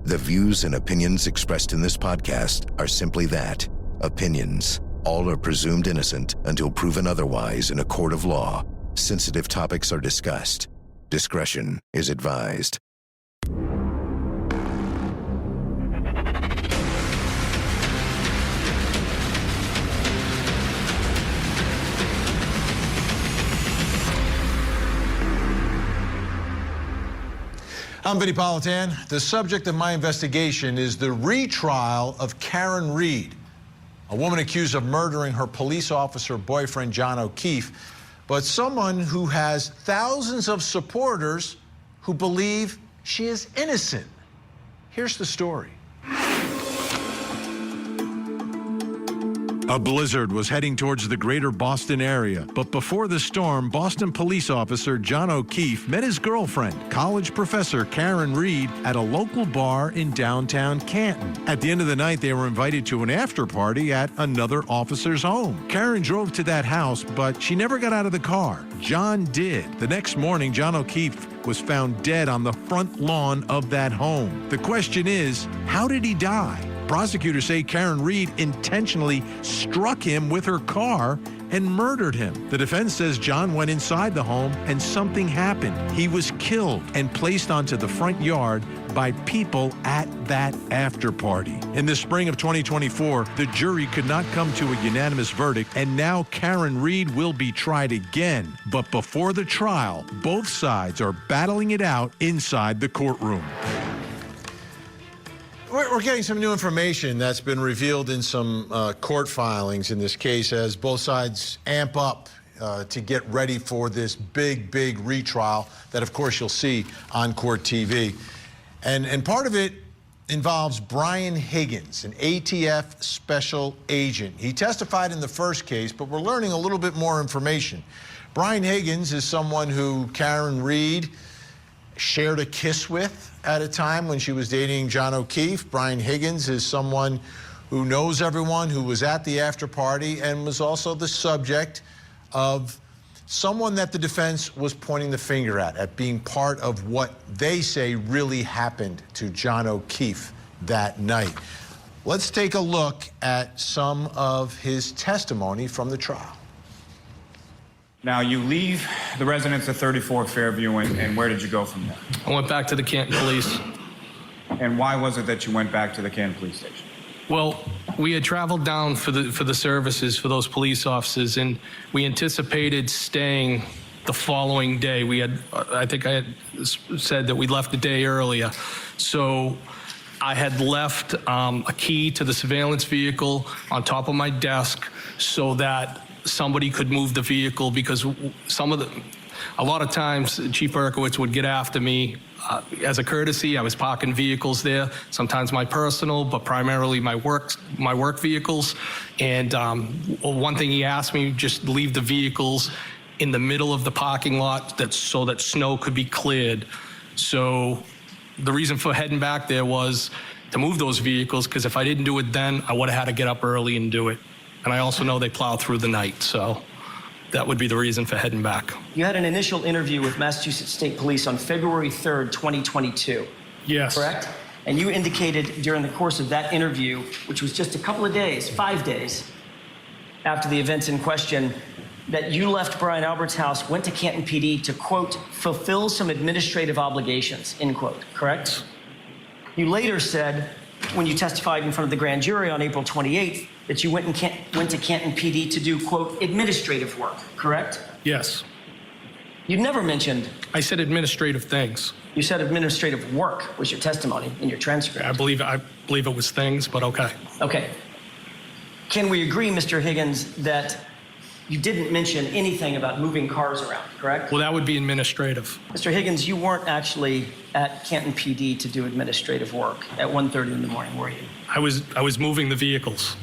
The views and opinions expressed in this podcast are simply that, opinions. All are presumed innocent until proven otherwise in a court of law. Sensitive topics are discussed. Discretion is advised. I'm Vinnie Politan. The subject of my investigation is the retrial of Karen Reed, a woman accused of murdering her police officer boyfriend, John O'Keefe, but someone who has thousands of supporters who believe she is innocent. Here's the story. A blizzard was heading towards the greater Boston area, but before the storm, Boston police officer John O'Keefe met his girlfriend, college professor Karen Reed, at a local bar in downtown Canton. At the end of the night, they were invited to an after party at another officer's home. Karen drove to that house, but she never got out of the car. John did. The next morning, John O'Keefe was found dead on the front lawn of that home. The question is, how did he die? Prosecutors say Karen Reed intentionally struck him with her car and murdered him. The defense says John went inside the home and something happened. He was killed and placed onto the front yard by people at that after party. In the spring of 2024, the jury could not come to a unanimous verdict, and now Karen Reed will be tried again. But before the trial, both sides are battling it out inside the courtroom. We're getting some new information that's been revealed in some court filings in this case as both sides amp up to get ready for this big retrial that, of course, you'll see on court TV. And part of it involves Brian Higgins, an ATF special agent. He testified in the first case, but we're learning a little bit more information. Brian Higgins is someone who Karen Reed shared a kiss with at a time when she was dating John O'Keefe. Brian Higgins is someone who knows everyone, who was at the after party, and was also the subject of someone that the defense was pointing the finger at being part of what they say really happened to John O'Keefe that night. Let's take a look at some of his testimony from the trial. Now, you leave the residence of 34 Fairview, and where did you go from there? I went back to the Canton Police. And why was it that you went back to the Canton Police Station? Well, we had traveled down for the services for those police officers, and we anticipated staying the following day. I think I had said that we left a day earlier. So I had left a key to the surveillance vehicle on top of my desk so that somebody could move the vehicle, because a lot of times Chief Berkowitz would get after me. As a courtesy, I was parking vehicles there, sometimes my personal, but primarily my work vehicles. And one thing he asked me, just leave the vehicles in the middle of the parking lot so that snow could be cleared. So the reason for heading back there was to move those vehicles, because if I didn't do it then, I would have had to get up early and do it. And I also know they plow through the night, so that would be the reason for heading back. You had an initial interview with Massachusetts State Police on February 3rd, 2022. Yes. Correct? And you indicated during the course of that interview, which was just a couple of days, 5 days, after the events in question, that you left Brian Albert's house, went to Canton PD to, quote, fulfill some administrative obligations, end quote, correct? You later said, when you testified in front of the grand jury on April 28th, that you went to Canton PD to do, quote, administrative work, correct? Yes. You never mentioned... I said administrative things. You said administrative work was your testimony in your transcript. I believe it was things, but okay. Okay. Can we agree, Mr. Higgins, that you didn't mention anything about moving cars around, correct? Well, that would be administrative. Mr. Higgins, you weren't actually at Canton PD to do administrative work at 1:30 in the morning, were you? I was moving the vehicles.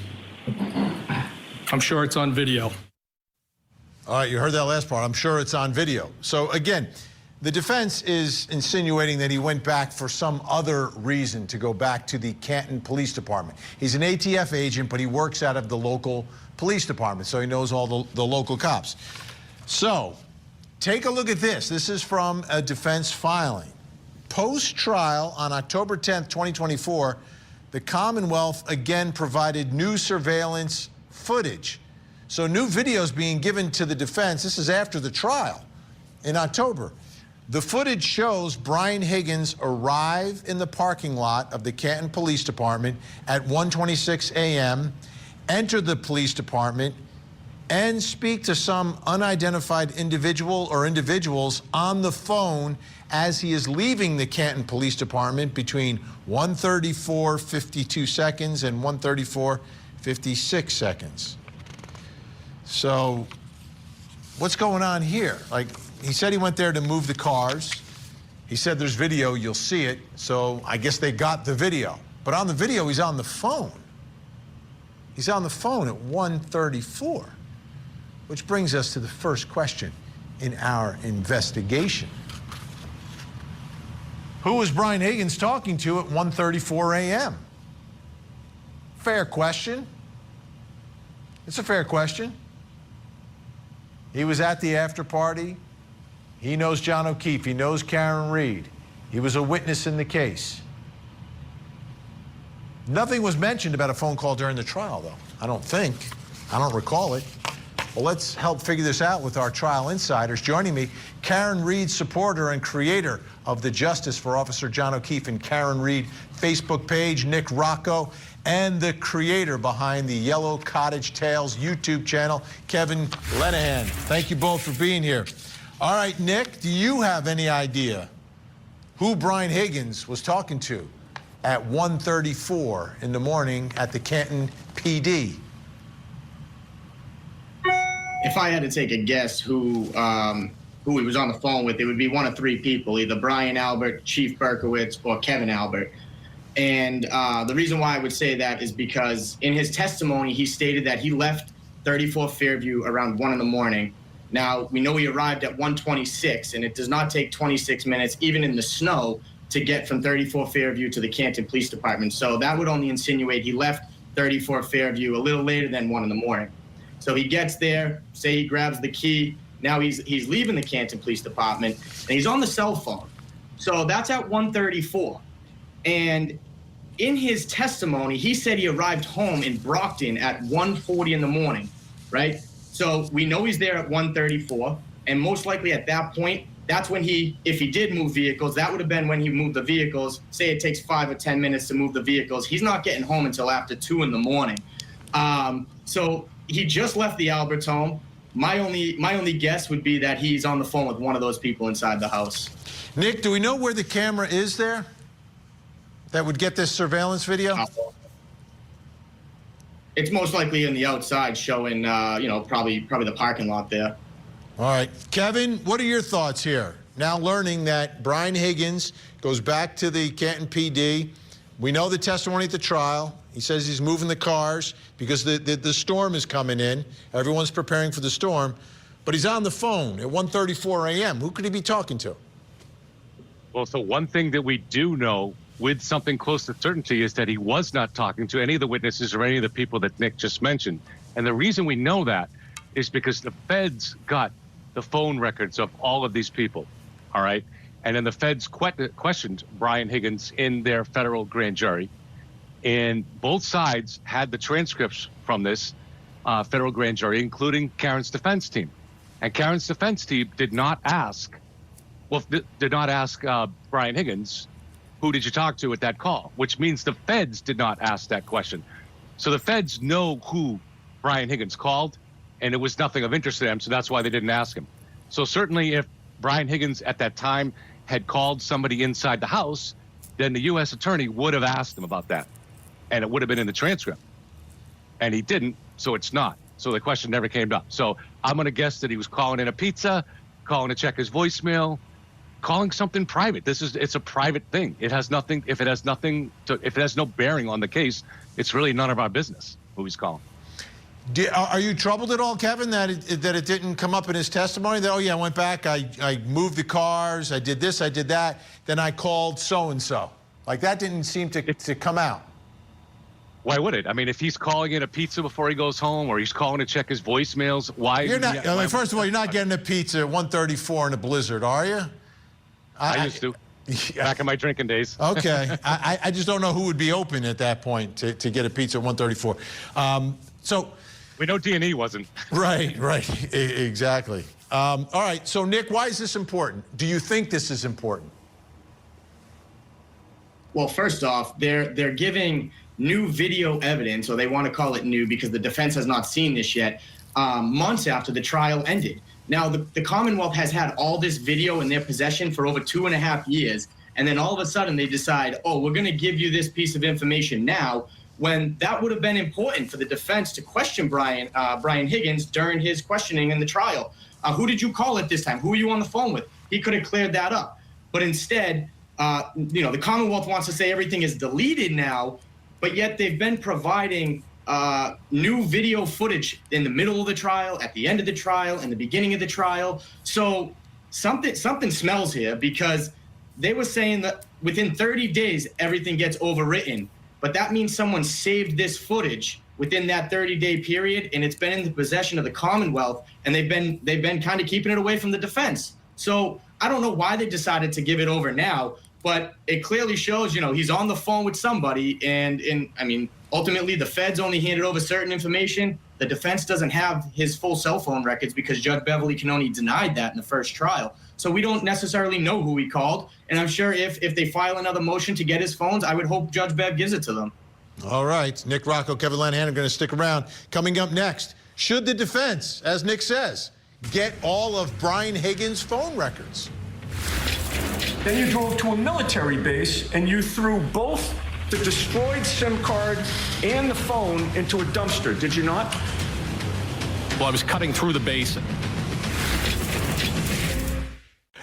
I'm sure it's on video. All right, you heard that last part. I'm sure it's on video. So again, the defense is insinuating that he went back for some other reason to go back to the Canton Police Department. He's an ATF agent, but he works out of the local police department, so he knows all the local cops. So take a look at this. This is from a defense filing. Post-trial on October 10th, 2024, the Commonwealth again provided new surveillance footage. So new videos being given to the defense. This is after the trial in October. The footage shows Brian Higgins arrive in the parking lot of the Canton Police Department at 1:26 a.m., enter the police department, and speak to some unidentified individual or individuals on the phone as he is leaving the Canton Police Department between 1:34:52 seconds and 1:34:56 seconds. So what's going on here? Like, he said he went there to move the cars. He said there's video, you'll see it. So I guess they got the video. But on the video, he's on the phone. He's on the phone at 1:34, which brings us to the first question in our investigation. Who was Brian Higgins talking to at 1:34 a.m.? Fair question. It's a fair question. He was at the after party. He knows John O'Keefe. He knows Karen Reed. He was a witness in the case. Nothing was mentioned about a phone call during the trial, though. I don't think. I don't recall it. Well, let's help figure this out with our trial insiders. Joining me, Karen Reed, supporter and creator of the Justice for Officer John O'Keefe and Karen Reed Facebook page, Nick Rocco, and the creator behind the Yellow Cottage Tales YouTube channel, Kevin Lenahan. Thank you both for being here. All right, Nick, do you have any idea who Brian Higgins was talking to at 1:34 in the morning at the Canton PD? If I had to take a guess who he was on the phone with, it would be one of three people, either Brian Albert, Chief Berkowitz, or Kevin Albert. And the reason why I would say that is because in his testimony, he stated that he left 34 Fairview around 1 in the morning. Now, we know he arrived at 1:26, and it does not take 26 minutes, even in the snow, to get from 34 Fairview to the Canton Police Department. So that would only insinuate he left 34 Fairview a little later than 1 in the morning. So he gets there, say he grabs the key. Now he's leaving the Canton Police Department, and he's on the cell phone. So that's at 1:34. And in his testimony, he said he arrived home in Brockton at 1:40 in the morning, right? So we know he's there at 1:34, and most likely at that point, that's when if he did move vehicles, that would have been when he moved the vehicles. Say it takes 5 or 10 minutes to move the vehicles. He's not getting home until after 2 in the morning. So he just left the Alberts home. My only guess would be that he's on the phone with one of those people inside the house. Nick, do we know where the camera is there that would get this surveillance video? It's most likely in the outside showing, probably the parking lot there. All right. Kevin, what are your thoughts here? Now learning that Brian Higgins goes back to the Canton PD. We know the testimony at the trial. He says he's moving the cars because the storm is coming in. Everyone's preparing for the storm. But he's on the phone at 1:34 a.m. Who could he be talking to? Well, so one thing that we do know with something close to certainty is that he was not talking to any of the witnesses or any of the people that Nick just mentioned. And the reason we know that is because the feds got the phone records of all of these people, all right? And then the feds questioned Brian Higgins in their federal grand jury. And both sides had the transcripts from this federal grand jury, including Karen's defense team. And Karen's defense team did not ask Brian Higgins, who did you talk to at that call? Which means the feds did not ask that question. So the feds know who Brian Higgins called, and it was nothing of interest to them, so that's why they didn't ask him. So certainly if Brian Higgins at that time had called somebody inside the house, then the U.S. attorney would have asked him about that, and it would have been in the transcript. And he didn't, so it's not. So the question never came up. So I'm going to guess that he was calling in a pizza, calling to check his voicemail, calling something private. It's a private thing. It has nothing. If it has no bearing on the case, it's really none of our business who he's calling. Are you troubled at all, Kevin, that it didn't come up in his testimony? That, oh, yeah, I went back, I moved the cars, I did this, I did that, then I called so-and-so. Like, that didn't seem to come out. Why would it? I mean, if he's calling in a pizza before he goes home, or he's calling to check his voicemails, why? You're not. First of all, you're not getting a pizza at 1:34 in a blizzard, are you? I used to. Back in my drinking days. Okay. I just don't know who would be open at that point to get a pizza at 134. So we know D&E wasn't. Right. Exactly. All right. So, Nick, why is this important? Do you think this is important? Well, first off, they're giving new video evidence, or they want to call it new because the defense has not seen this yet, months after the trial ended. Now, the Commonwealth has had all this video in their possession for over 2.5 years, and then all of a sudden they decide, oh, we're going to give you this piece of information now, when that would have been important for the defense to question Brian Higgins during his questioning in the trial. Who did you call at this time? Who were you on the phone with? He could have cleared that up. But instead, the Commonwealth wants to say everything is deleted now, but yet they've been providing new video footage in the middle of the trial, at the end of the trial, in the beginning of the trial. So something smells here, because they were saying that within 30 days, everything gets overwritten. But that means someone saved this footage within that 30-day period, and it's been in the possession of the Commonwealth, and they've been kind of keeping it away from the defense. So I don't know why they decided to give it over now, but it clearly shows, he's on the phone with somebody, and ultimately the feds only handed over certain information. The defense doesn't have his full cell phone records because Judge Beverly Cannoni denied that in the first trial. So we don't necessarily know who he called, and I'm sure if they file another motion to get his phones, I would hope Judge Bev gives it to them. All right. Nick Rocco, Kevin Lanahan are going to stick around. Coming up next, should the defense, as Nick says, get all of Brian Higgins' phone records? Then you drove to a military base and you threw both the destroyed SIM card and the phone into a dumpster, did you not? Well, I was cutting through the base.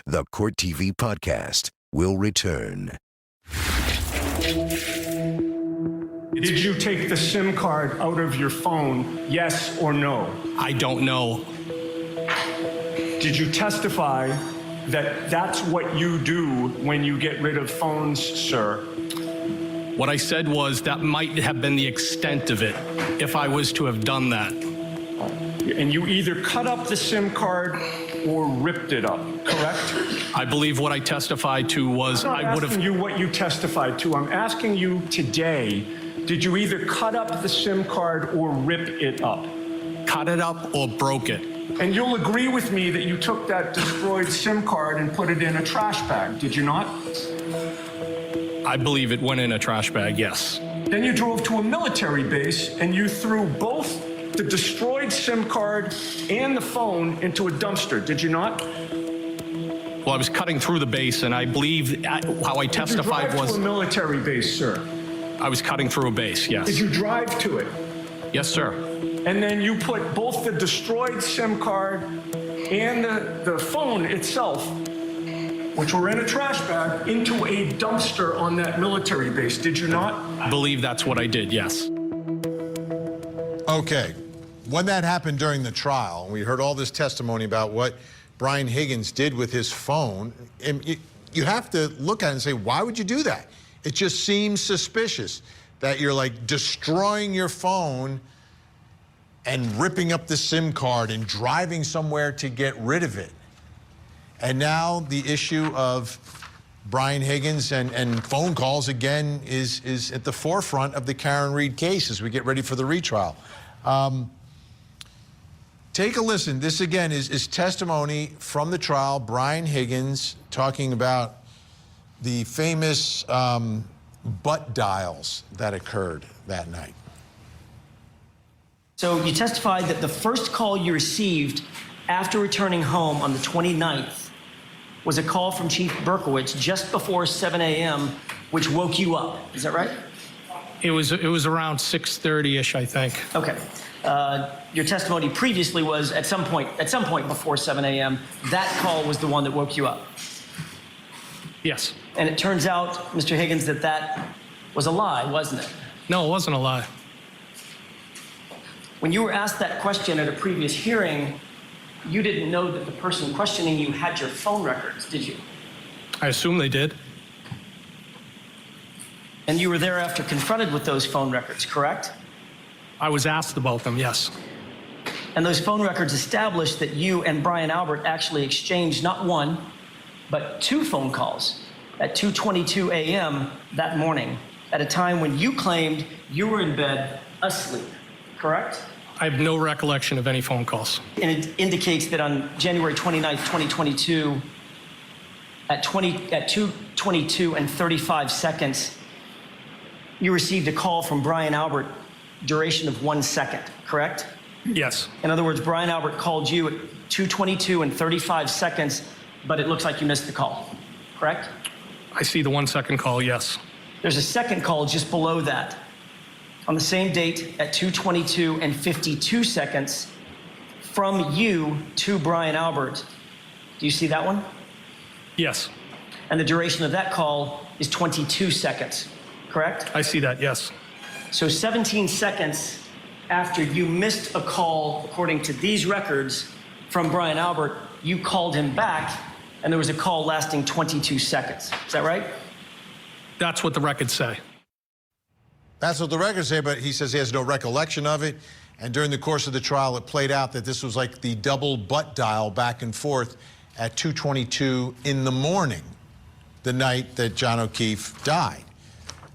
The Court TV podcast will return. Did you take the SIM card out of your phone, yes or no? I don't know. Did you testify that that's what you do when you get rid of phones, sir? What I said was that might have been the extent of it if I was to have done that. And you either cut up the SIM card or ripped it up, correct? I believe what I testified to was I would have... I'm not asking you what you testified to. I'm asking you today, did you either cut up the SIM card or rip it up? Cut it up or broke it. And you'll agree with me that you took that destroyed SIM card and put it in a trash bag, did you not? I believe it went in a trash bag, yes. Then you drove to a military base and you threw both the destroyed SIM card and the phone into a dumpster, did you not? Well, I was cutting through the base, and I believe how I testified Did you drive was... to a military base, sir? I was cutting through a base, yes. Did you drive to it? Yes, sir. And then you put both the destroyed SIM card and the phone itself, which were in a trash bag, into a dumpster on that military base, did you not? I believe that's what I did, yes. Okay. When that happened during the trial, we heard all this testimony about what Brian Higgins did with his phone, and you have to look at it and say, why would you do that? It just seems suspicious that you're like destroying your phone and ripping up the SIM card and driving somewhere to get rid of it. And now the issue of Brian Higgins and phone calls again is at the forefront of the Karen Reed case as we get ready for the retrial. Take a listen. This again is testimony from the trial. Brian Higgins talking about the famous butt dials that occurred that night. So you testified that the first call you received after returning home on the 29th was a call from Chief Berkowitz just before 7 a.m., which woke you up. Is that right? It was around 6:30-ish, I think. Okay. Your testimony previously was at some point before 7 a.m., that call was the one that woke you up. Yes. And it turns out, Mr. Higgins, that was a lie, wasn't it? No, it wasn't a lie. When you were asked that question at a previous hearing, you didn't know that the person questioning you had your phone records, did you? I assume they did. And you were thereafter confronted with those phone records, correct? I was asked about them, yes. And those phone records established that you and Brian Albert actually exchanged not one, but two phone calls at 2:22 a.m. that morning, at a time when you claimed you were in bed asleep, correct? I have no recollection of any phone calls. And it indicates that on January 29th, 2022, at 2:22 and 35 seconds, you received a call from Brian Albert, duration of 1 second, correct? Yes. In other words, Brian Albert called you at 2:22 and 35 seconds, but it looks like you missed the call, correct? I see the 1 second call, yes. There's a second call just below that. On the same date at 2:22 and 52 seconds from you to Brian Albert. Do you see that one? Yes. And the duration of that call is 22 seconds, correct? I see that, yes. So 17 seconds after you missed a call, according to these records, from Brian Albert, you called him back, and there was a call lasting 22 seconds. Is that right? That's what the records say. That's what the records say, but he says he has no recollection of it. And during the course of the trial, it played out that this was like the double butt dial back and forth at 2:22 in the morning, the night that John O'Keefe died.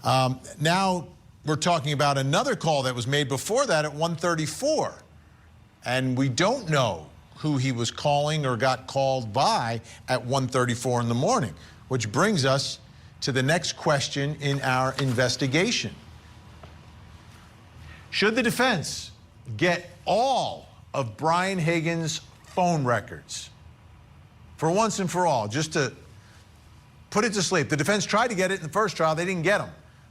Now we're talking about another call that was made before that at 1:34. And we don't know who he was calling or got called by at 1:34 in the morning, which brings us to the next question in our investigation. Should the defense get all of Brian Higgins' phone records for once and for all, just to put it to sleep? The defense tried to get it in the first trial. They didn't get them.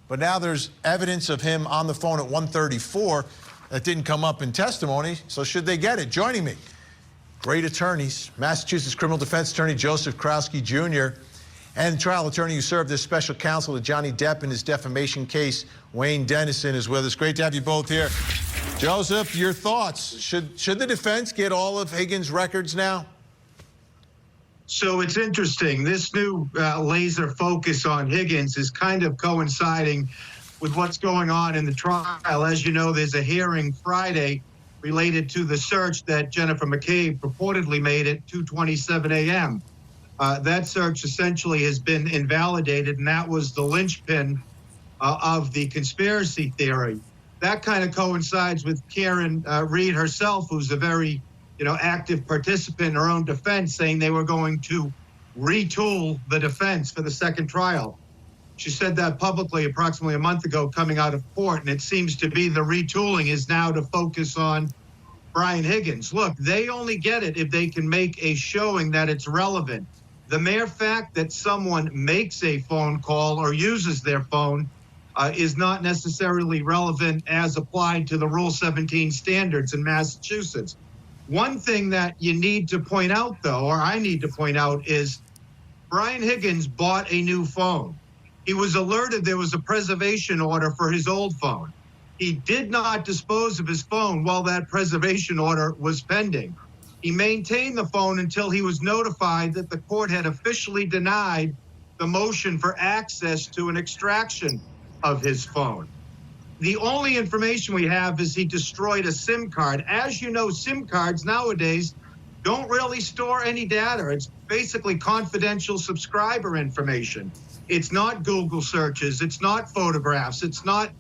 But now there's evidence of him on the phone at 1:34 that didn't come up in testimony. So should they get it? Joining me, great attorneys, Massachusetts criminal defense attorney Joseph Krowski Jr. and trial attorney who served as special counsel to Johnny Depp in his defamation case, Wayne Dennison, is with us. Great to have you both here. Joseph, your thoughts. Should the defense get all of Higgins' records now? So it's interesting. This new laser focus on Higgins is kind of coinciding with what's going on in the trial. As you know, there's a hearing Friday related to the search that Jennifer McCabe purportedly made at 2:27 a.m. That search essentially has been invalidated, and that was the linchpin of the conspiracy theory. That kind of coincides with Karen Reed herself, who's a very active participant in her own defense, saying they were going to retool the defense for the second trial. She said that publicly approximately a month ago coming out of court, and it seems to be the retooling is now to focus on Brian Higgins. Look, they only get it if they can make a showing that it's relevant. The mere fact that someone makes a phone call or uses their phone is not necessarily relevant as applied to the Rule 17 standards in Massachusetts. One thing that you need to point out, though, or I need to point out, is Brian Higgins bought a new phone. He was alerted there was a preservation order for his old phone. He did not dispose of his phone while that preservation order was pending. He maintained the phone until he was notified that the court had officially denied the motion for access to an extraction of his phone. The only information we have is he destroyed a SIM card. As you know, SIM cards nowadays don't really store any data. It's basically confidential subscriber information. It's not Google searches. It's not photographs. It's not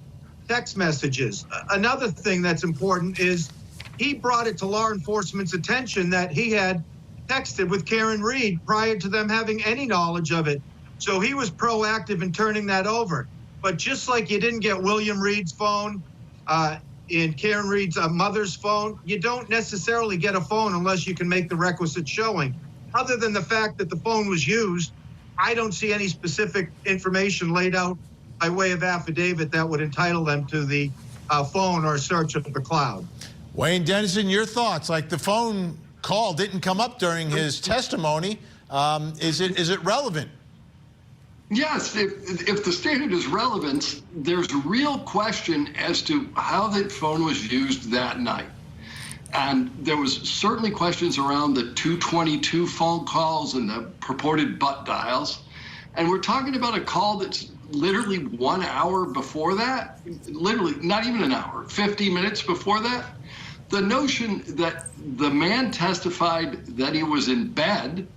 text messages. Another thing that's important is he brought it to law enforcement's attention that he had texted with Karen Reed prior to them having any knowledge of it. So he was proactive in turning that over. But just like you didn't get William Reed's phone and Karen Reed's mother's phone, you don't necessarily get a phone unless you can make the requisite showing. Other than the fact that the phone was used, I don't see any specific information laid out by way of affidavit that would entitle them to the phone or search of the cloud. Wayne Dennison, your thoughts? Like, the phone call didn't come up during his testimony. Is it relevant? Yes, if the standard is relevance, there's a real question as to how that phone was used that night. And there was certainly questions around the 2:22 phone calls and the purported butt dials. And we're talking about a call that's literally 1 hour before that, literally not even an hour, 50 minutes before that. The notion that the man testified that he was in bed,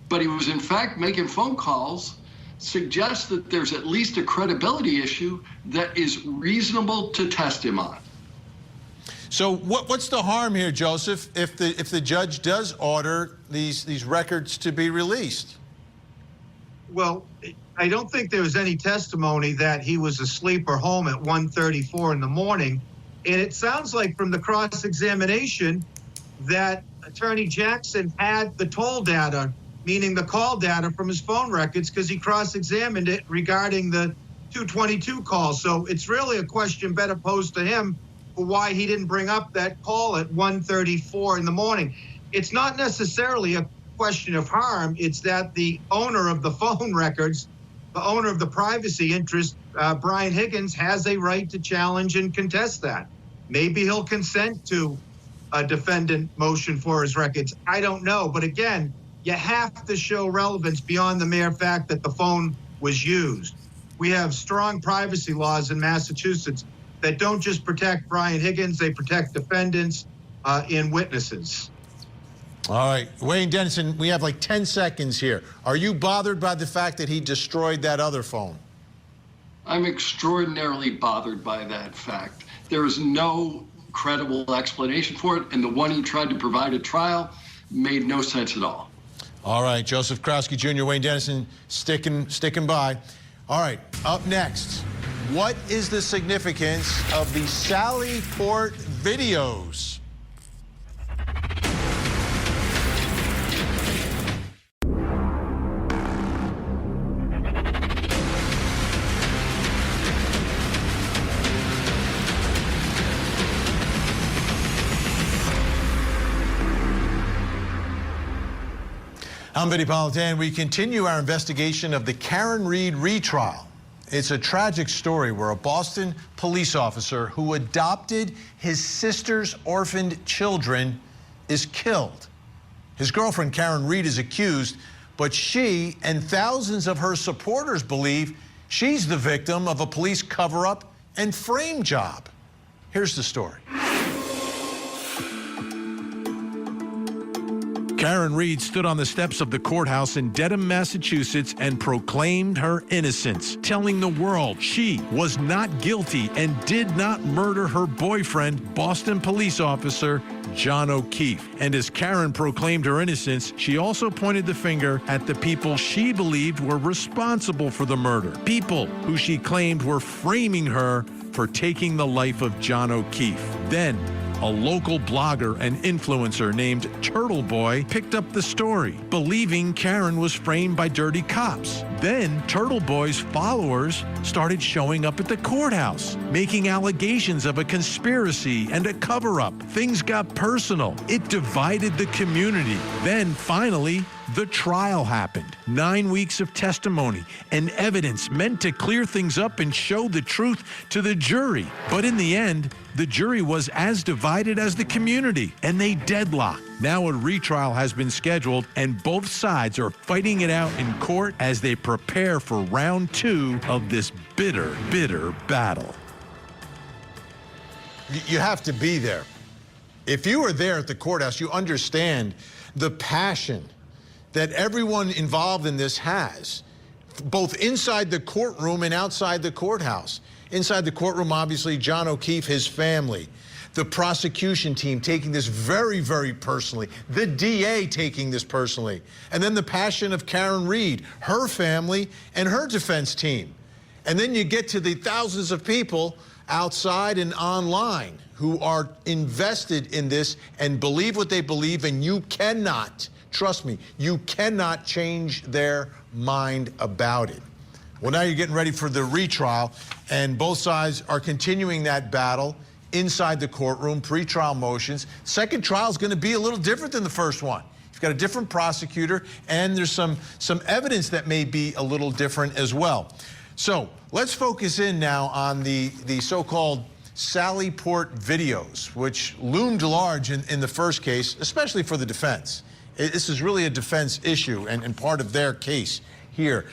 but he was in fact making phone calls, suggests that there's at least a credibility issue that is reasonable to test him on. So what's the harm here, Joseph, if the judge does order these records to be released? Well, I don't think there was any testimony that he was asleep or home at 1:34 in the morning. And it sounds like from the cross-examination that Attorney Jackson had the toll data, meaning the call data from his phone records, because he cross-examined it regarding the 222 call. So it's really a question better posed to him for why he didn't bring up that call at 1:34 in the morning. It's not necessarily a question of harm. It's that the owner of the phone records, the owner of the privacy interest, Brian Higgins, has a right to challenge and contest that. Maybe he'll consent to a defendant motion for his records. I don't know. But again, you have to show relevance beyond the mere fact that the phone was used. We have strong privacy laws in Massachusetts that don't just protect Brian Higgins, they protect defendants and witnesses. All right, Wayne Dennison, we have like 10 seconds here. Are you bothered by the fact that he destroyed that other phone? I'm extraordinarily bothered by that fact. There is no credible explanation for it, and the one he tried to provide at trial made no sense at all. All right, Joseph Krowski Jr., Wayne Dennison, sticking by. All right, up next, what is the significance of the Sally Port videos? I'm Vinnie Politan. We continue our investigation of the Karen Reed retrial. It's a tragic story where a Boston police officer who adopted his sister's orphaned children is killed. His girlfriend, Karen Reed, is accused, but she and thousands of her supporters believe she's the victim of a police cover-up and frame job. Here's the story. Karen Reed stood on the steps of the courthouse in Dedham, Massachusetts, and proclaimed her innocence, telling the world she was not guilty and did not murder her boyfriend, Boston police officer John O'Keefe. And as Karen proclaimed her innocence, she also pointed the finger at the people she believed were responsible for the murder, people who she claimed were framing her for taking the life of John O'Keefe. Then, a local blogger and influencer named Turtle Boy picked up the story, believing Karen was framed by dirty cops. Then Turtle Boy's followers started showing up at the courthouse, making allegations of a conspiracy and a cover-up. Things got personal. It divided the community. Then finally, the trial happened. 9 weeks of testimony and evidence meant to clear things up and show the truth to the jury. But in the end, the jury was as divided as the community, and they deadlocked. Now a retrial has been scheduled, and both sides are fighting it out in court as they prepare for round 2 of this bitter, bitter battle. You have to be there. If you were there at the courthouse, you understand the passion that everyone involved in this has, both inside the courtroom and outside the courthouse. Inside the courtroom, obviously, John O'Keefe, his family, the prosecution team taking this very, very personally, the DA taking this personally, and then the passion of Karen Reed, her family, and her defense team. And then you get to the thousands of people outside and online who are invested in this and believe what they believe, and you cannot, trust me, you cannot change their mind about it. Well, now you're getting ready for the retrial, and both sides are continuing that battle inside the courtroom, pre-trial motions. Second trial is going to be a little different than the first one. You've got a different prosecutor, and there's some evidence that may be a little different as well. So let's focus in now on the so-called Sally Port videos, which loomed large in the first case, especially for the defense. This is really a defense issue and part of their case here.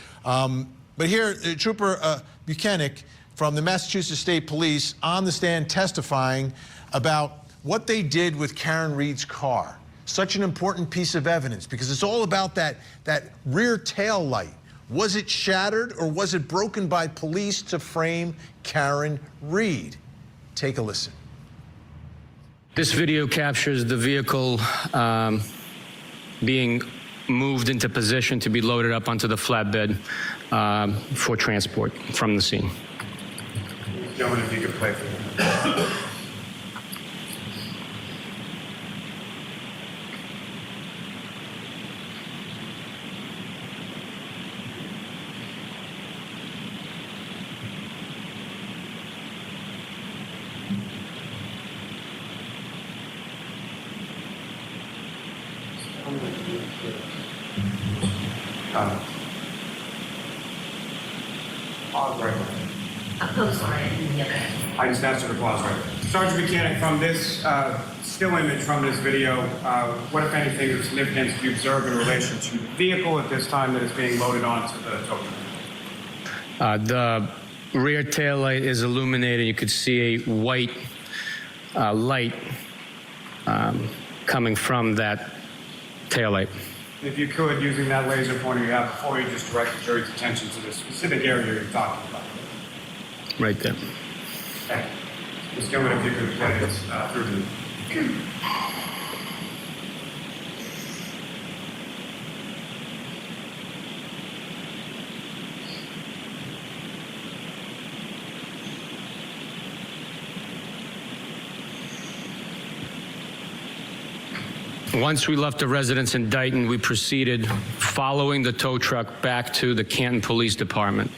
But here, Trooper Buchanan from the Massachusetts State Police on the stand testifying about what they did with Karen Reed's car. Such an important piece of evidence because it's all about that rear tail light. Was it shattered or was it broken by police to frame Karen Reed? Take a listen. This video captures the vehicle being moved into position to be loaded up onto the flatbed for transport from the scene. Gentlemen, if you could play for me. Pause right there. I'm sorry, I didn't hear that. I just asked her to pause right there. Sergeant Mechanic, from this still image from this video, what, if anything, of significance do you observe in relation to the vehicle at this time that is being loaded onto the tow truck? The rear taillight is illuminated. You could see a white light coming from that taillight. If you could, using that laser pointer you have before you, just direct the jury's attention to the specific area you're talking about. Right there. Okay. Ms. Gilman, if you could play this through the... Once we left the residence in Dighton, we proceeded following the tow truck back to the Canton Police Department.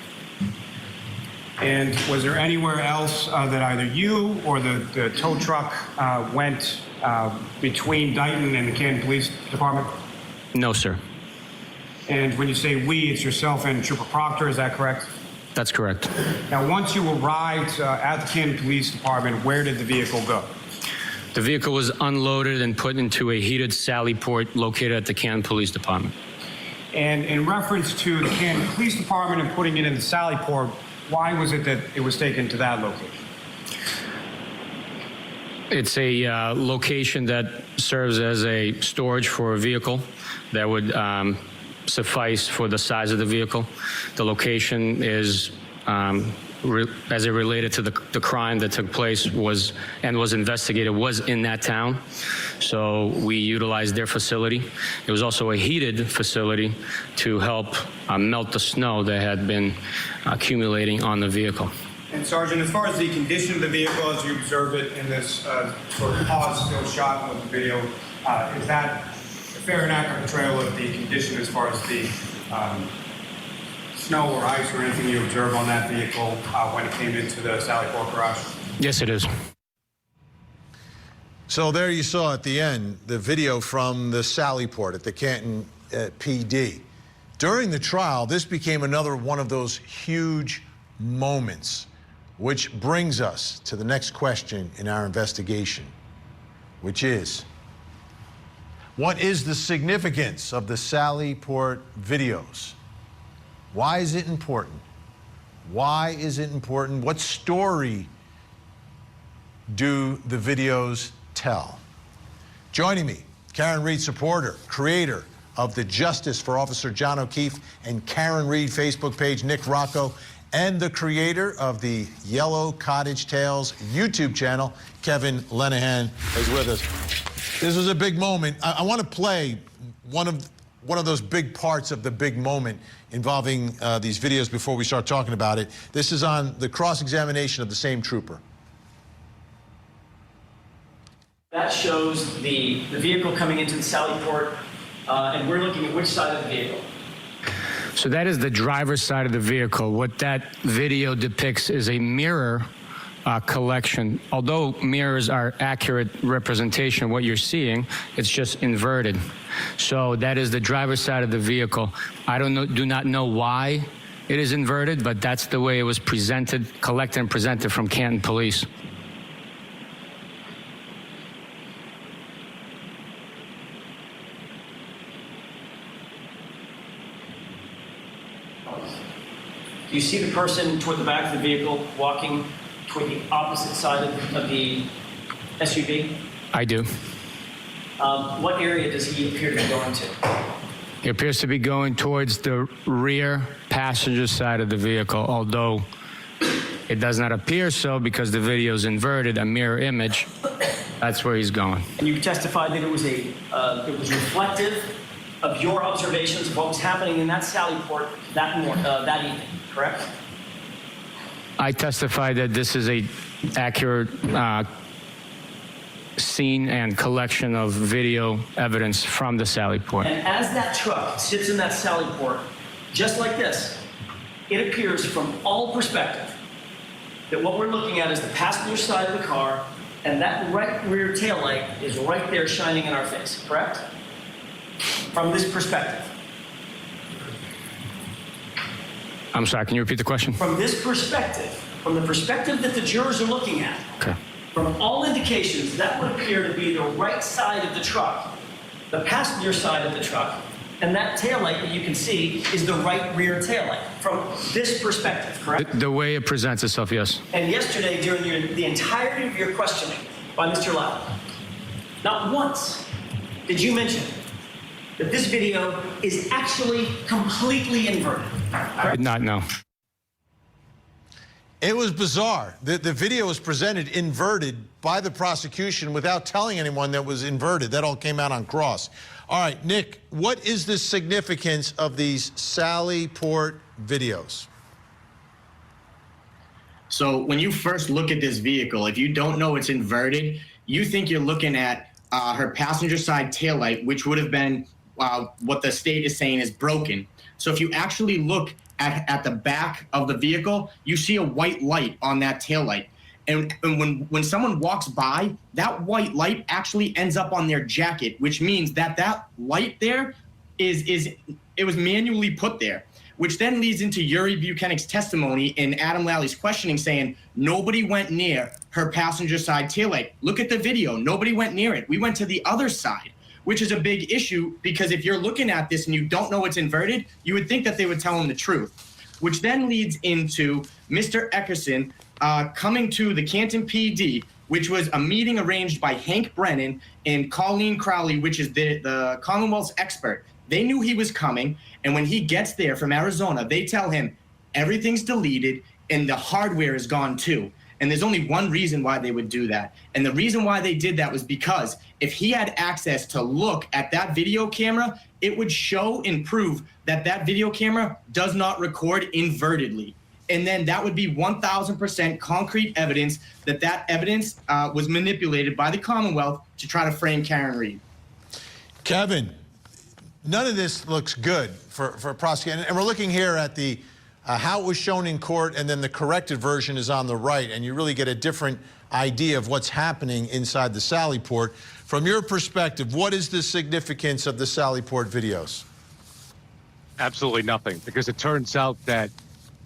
And was there anywhere else that either you or the tow truck went between Dighton and the Canton Police Department? No, sir. And when you say we, it's yourself and Trooper Proctor, is that correct? That's correct. Now, once you arrived at the Canton Police Department, where did the vehicle go? The vehicle was unloaded and put into a heated sally port located at the Canton Police Department. And in reference to the Canton Police Department and putting it in the sally port, why was it that it was taken to that location? It's a location that serves as a storage for a vehicle that would suffice for the size of the vehicle. The location is, as it related to the crime that took place was investigated, was in that town. So we utilized their facility. It was also a heated facility to help melt the snow that had been accumulating on the vehicle. And Sergeant, as far as the condition of the vehicle as you observe it in this sort of pause still shot of the video, is that a fair and accurate portrayal of the condition as far as the snow or ice or anything you observe on that vehicle when it came into the Sally Port garage? Yes, it is. So there you saw at the end the video from the Sally Port at the Canton PD. During the trial, this became another one of those huge moments, which brings us to the next question in our investigation, which is, what is the significance of the Sally Port videos? Why is it important? Why is it important? What story do the videos tell? Joining me, Karen Reed supporter, creator of the Justice for Officer John O'Keefe and Karen Reed Facebook page, Nick Rocco, and the creator of the Yellow Cottage Tales YouTube channel, Kevin Lenahan, is with us. This was a big moment. I want to play one of those big parts of the big moment involving these videos before we start talking about it. This is on the cross-examination of the same trooper. That shows the vehicle coming into the Sally Port, and we're looking at which side of the vehicle? So that is the driver's side of the vehicle. What that video depicts is a mirror collection. Although mirrors are accurate representation of what you're seeing, it's just inverted. So that is the driver's side of the vehicle. I do not know why it is inverted, but that's the way it was presented, collected and presented from Canton Police. Do you see the person toward the back of the vehicle walking toward the opposite side of the SUV? I do. What area does he appear to be going to? He appears to be going towards the rear passenger side of the vehicle, although it does not appear so because the video is inverted, a mirror image. That's where he's going. And you testified that it was reflective of your observations of what was happening in that Sally Port that evening, correct? I testified that this is a accurate scene and collection of video evidence from the Sally Port. And as that truck sits in that Sally Port, just like this, it appears from all perspective that what we're looking at is the passenger side of the car, and that right rear taillight is right there shining in our face, correct? From this perspective. I'm sorry, can you repeat the question? From this perspective, from the perspective that the jurors are looking at, Okay. from all indications, that would appear to be the right side of the truck, the passenger side of the truck, and that taillight that you can see is the right rear taillight from this perspective, correct? The way it presents itself, yes. And yesterday, during the entirety of your questioning by Mr. Lau, not once did you mention that this video is actually completely inverted. I did not know. It was bizarre. The video was presented inverted by the prosecution without telling anyone that was inverted. That all came out on cross. All right, Nick, what is the significance of these Sally Port videos? So when you first look at this vehicle, if you don't know it's inverted, you think you're looking at her passenger side taillight, which would have been what the state is saying is broken. So if you actually look at the back of the vehicle, you see a white light on that taillight. And when someone walks by, that white light actually ends up on their jacket, which means that light there it was manually put there, which then leads into Yuri Buchanan's testimony in Adam Lally's questioning saying, nobody went near her passenger side taillight. Look at the video. Nobody went near it. We went to the other side, which is a big issue because if you're looking at this and you don't know it's inverted, you would think that they would tell him the truth, which then leads into Mr. Eckerson coming to the Canton PD, which was a meeting arranged by Hank Brennan and Colleen Crowley, which is the Commonwealth's expert. They knew he was coming, and when he gets there from Arizona, they tell him everything's deleted and the hardware is gone too. And there's only one reason why they would do that. And the reason why they did that was because if he had access to look at that video camera, it would show and prove that that video camera does not record invertedly. And then that would be 1,000% concrete evidence that that evidence was manipulated by the Commonwealth to try to frame Karen Reed. Kevin, none of this looks good for prosecution. And we're looking here at the how it was shown in court, and then the corrected version is on the right, and you really get a different idea of what's happening inside the Sally Port. From your perspective, what is the significance of the Sally Port videos? Absolutely nothing, because it turns out that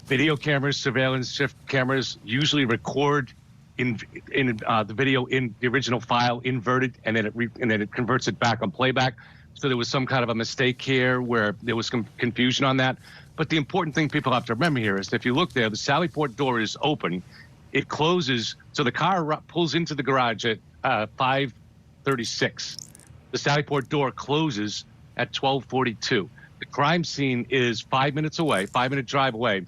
video cameras, surveillance shift cameras, usually record in the video in the original file inverted, and then it converts it back on playback. So there was some kind of a mistake here where there was some confusion on that. But the important thing people have to remember here is that if you look there, the Sally Port door is open. It closes, so the car pulls into the garage at 5:36. The Sally Port door closes at 12:42. The crime scene is 5 minutes away, 5-minute drive away.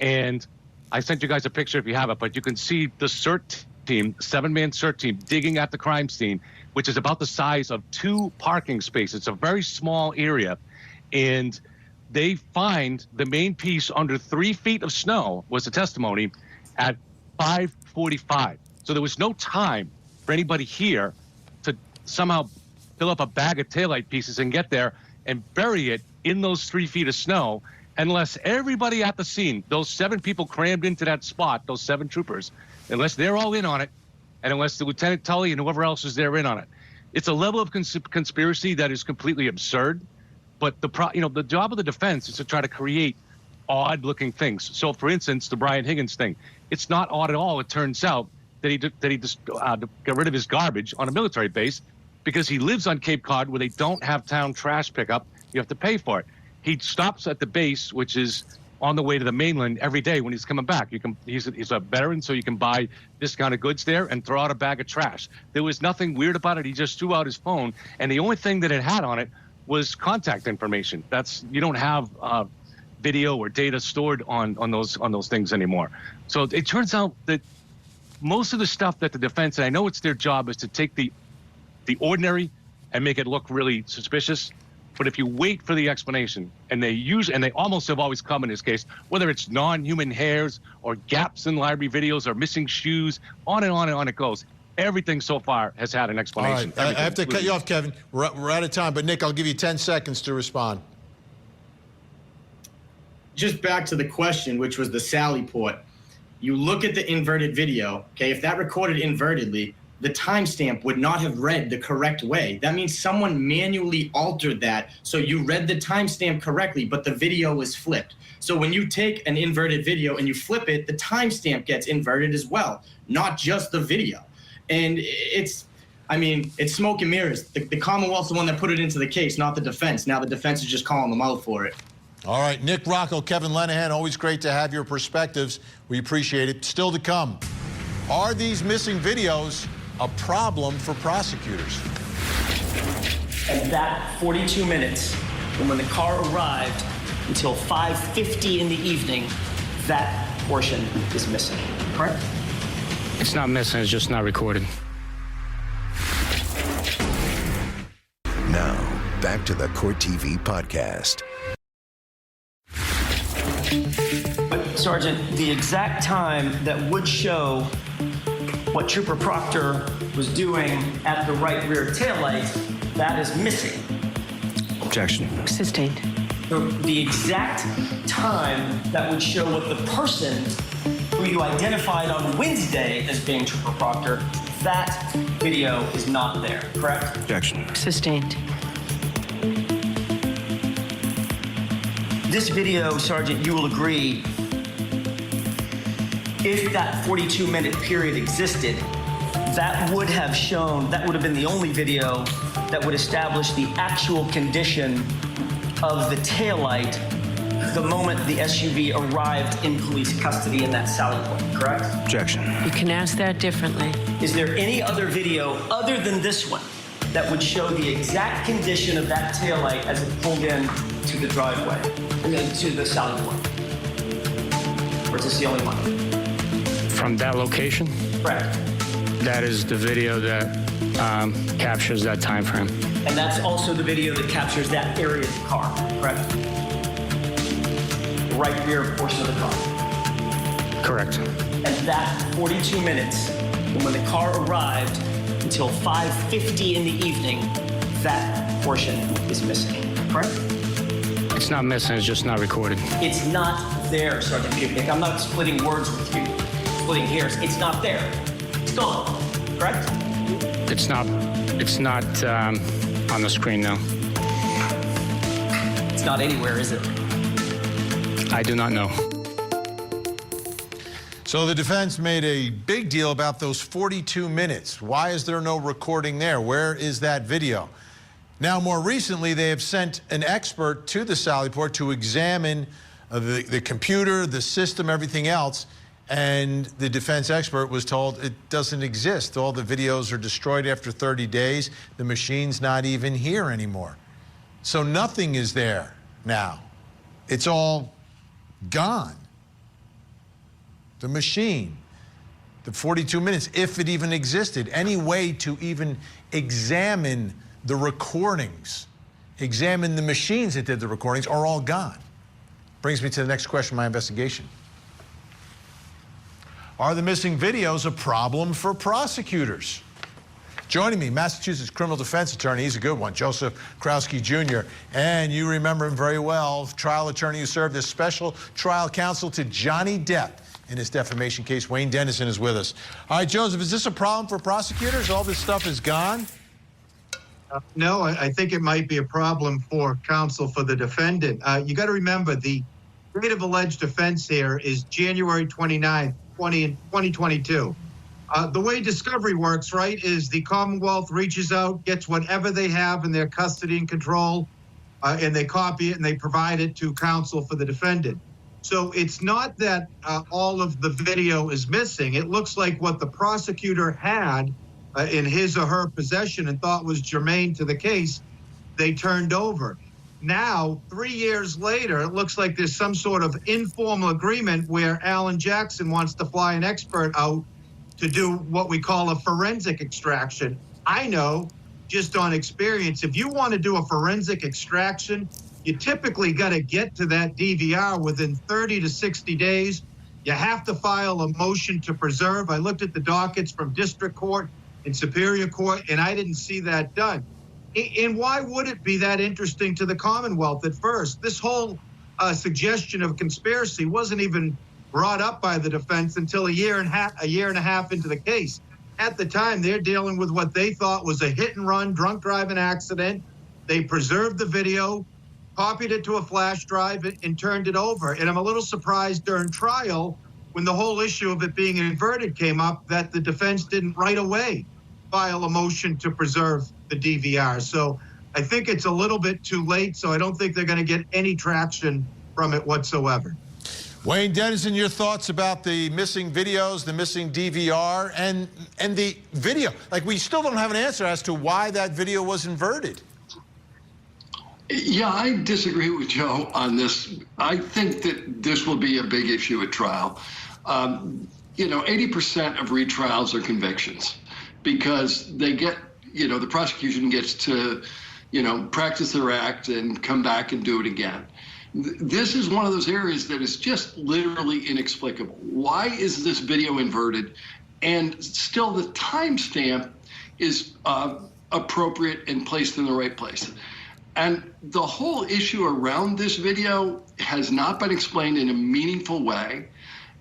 And I sent you guys a picture if you have it, but you can see the CERT team, 7-man CERT team, digging at the crime scene, which is about the size of 2 parking spaces. It's a very small area. And they find the main piece under 3 feet of snow, was the testimony, at 5:45. So there was no time for anybody here to somehow fill up a bag of taillight pieces and get there and bury it in those 3 feet of snow, unless everybody at the scene, those 7 people crammed into that spot, those 7 troopers, unless they're all in on it, and unless the Lieutenant Tully and whoever else is there in on it. It's a level of conspiracy that is completely absurd. But the job of the defense is to try to create odd-looking things. So, for instance, the Brian Higgins thing, it's not odd at all. It turns out that he just got rid of his garbage on a military base because he lives on Cape Cod where they don't have town trash pickup. You have to pay for it. He stops at the base, which is on the way to the mainland every day when he's coming back. He's a veteran, so you can buy discounted goods there and throw out a bag of trash. There was nothing weird about it. He just threw out his phone, and the only thing that it had on it was contact information. You don't have video or data stored on those things anymore. So it turns out that most of the stuff that the defense, and I know it's their job, is to take the ordinary and make it look really suspicious. But if you wait for the explanation, and they almost have always come in this case, whether it's non-human hairs or gaps in library videos or missing shoes, on and on and on it goes. Everything so far has had an explanation. All right, I have to cut you off, Kevin. We're out of time, but Nick, I'll give you 10 seconds to respond. Just back to the question, which was the Sally port. You look at the inverted video, okay? If that recorded invertedly, the timestamp would not have read the correct way. That means someone manually altered that, so you read the timestamp correctly, but the video was flipped. So when you take an inverted video and you flip it, the timestamp gets inverted as well, not just the video. And it's smoke and mirrors. The Commonwealth's the one that put it into the case, not the defense. Now the defense is just calling them out for it. All right, Nick Rocco, Kevin Lenahan, always great to have your perspectives. We appreciate it. Still to come, are these missing videos a problem for prosecutors? And that 42 minutes from when the car arrived until 5:50 in the evening, that portion is missing, correct? It's not missing, it's just not recorded. Now, back to the Court TV podcast. But Sergeant, the exact time that would show what Trooper Proctor was doing at the right rear taillight, that is missing. Objection. Sustained. The exact time that would show what the person who you identified on Wednesday as being Trooper Proctor, that video is not there, correct? Objection. Sustained. This video, Sergeant, you will agree, if that 42-minute period existed, that would have been the only video that would establish the actual condition of the taillight the moment the SUV arrived in police custody in that Sally point, correct? Objection. You can ask that differently. Is there any other video other than this one that would show the exact condition of that taillight as it pulled in to the driveway, to the Sally point? Or is this the only one? From that location? Correct. That is the video that captures that time frame. And that's also the video that captures that area of the car, correct? The right rear portion of the car. Correct. And that 42 minutes from when the car arrived until 5:50 in the evening, that portion is missing, correct? It's not missing, it's just not recorded. It's not there, Sergeant Pupic. I'm not splitting words with you, splitting hairs. It's not there. It's gone, correct? It's not on the screen now. It's not anywhere, is it? I do not know. So the defense made a big deal about those 42 minutes. Why is there no recording there? Where is that video? Now, more recently, they have sent an expert to the Sally Port to examine the computer, the system, everything else. And the defense expert was told it doesn't exist. All the videos are destroyed after 30 days. The machine's not even here anymore. So nothing is there now. It's all gone. The machine, the 42 minutes, if it even existed, any way to even examine the recordings, examine the machines that did the recordings, are all gone. Brings me to the next question of my investigation. Are the missing videos a problem for prosecutors? Joining me, Massachusetts criminal defense attorney, he's a good one, Joseph Krowski Jr. And you remember him very well, trial attorney who served as special trial counsel to Johnny Depp in his defamation case. Wayne Dennison is with us. All right, Joseph, is this a problem for prosecutors? All this stuff is gone? No, I think it might be a problem for counsel for the defendant. You got to remember, the date of alleged offense here is January 29th, 2022. The way discovery works, right, is the Commonwealth reaches out, gets whatever they have in their custody and control, and they copy it and they provide it to counsel for the defendant. So it's not that all of the video is missing. It looks like what the prosecutor had in his or her possession and thought was germane to the case they turned over. Now, 3 years later, it looks like there's some sort of informal agreement where Alan Jackson wants to fly an expert out to do what we call a forensic extraction. I know, just on experience, if you want to do a forensic extraction, you typically got to get to that DVR within 30 to 60 days. You have to file a motion to preserve. I looked at the dockets from district court and superior court, and I didn't see that done. And why would it be that interesting to the Commonwealth at first? This whole suggestion of conspiracy wasn't even brought up by the defense until a year and a half into the case. At the time, they're dealing with what they thought was a hit-and-run drunk driving accident. They preserved the video, copied it to a flash drive, and turned it over. And I'm a little surprised during trial, when the whole issue of it being inverted came up, that the defense didn't right away file a motion to preserve the DVR. So I think it's a little bit too late, so I don't think they're going to get any traction from it whatsoever. Wayne Dennison, your thoughts about the missing videos, the missing DVR, and the video? Like, we still don't have an answer as to why that video was inverted. Yeah, I disagree with Joe on this. I think that this will be a big issue at trial. 80% of retrials are convictions because they get, the prosecution gets to, practice their act and come back and do it again. This is one of those areas that is just literally inexplicable. Why is this video inverted? And still the timestamp is appropriate and placed in the right place. And the whole issue around this video has not been explained in a meaningful way.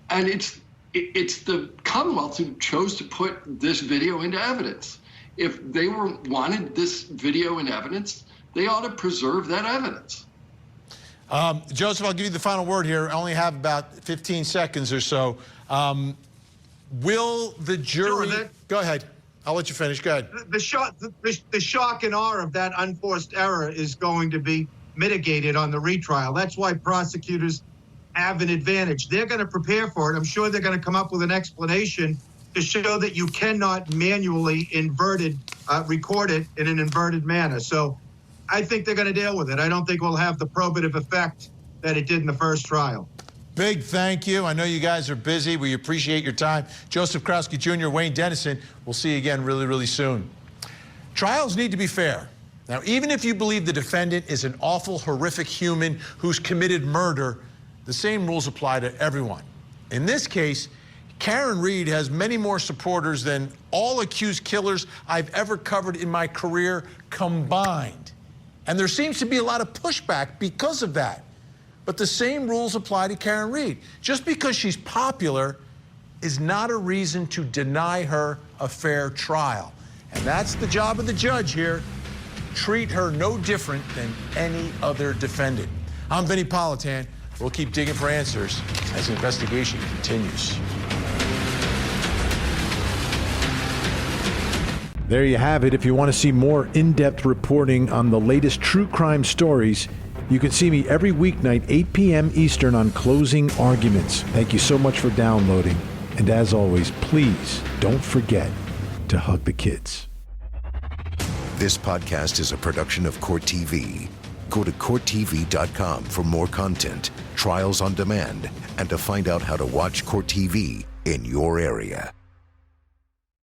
And it's the Commonwealth who chose to put this video into evidence. If they wanted this video in evidence, they ought to preserve that evidence. Joseph, I'll give you the final word here. I only have about 15 seconds or so. Will the jury... Sure, go ahead. I'll let you finish. Go ahead. The shock and awe of that unforced error is going to be mitigated on the retrial. That's why prosecutors have an advantage. They're going to prepare for it. I'm sure they're going to come up with an explanation to show that you cannot manually record it in an inverted manner. So I think they're going to deal with it. I don't think we'll have the probative effect that it did in the first trial. Big thank you. I know you guys are busy. We appreciate your time. Joseph Krowski Jr., Wayne Dennison. We'll see you again really, really soon. Trials need to be fair. Now, even if you believe the defendant is an awful, horrific human who's committed murder, the same rules apply to everyone. In this case, Karen Reed has many more supporters than all accused killers I've ever covered in my career combined. And there seems to be a lot of pushback because of that. But the same rules apply to Karen Reed. Just because she's popular is not a reason to deny her a fair trial. And that's the job of the judge here. Treat her no different than any other defendant. I'm Vinnie Politan. We'll keep digging for answers as the investigation continues. There you have it. If you want to see more in-depth reporting on the latest true crime stories, you can see me every weeknight, 8 p.m. Eastern on Closing Arguments. Thank you so much for downloading. And as always, please don't forget to hug the kids. This podcast is a production of Court TV. Go to CourtTV.com for more content, trials on demand, and to find out how to watch Court TV in your area.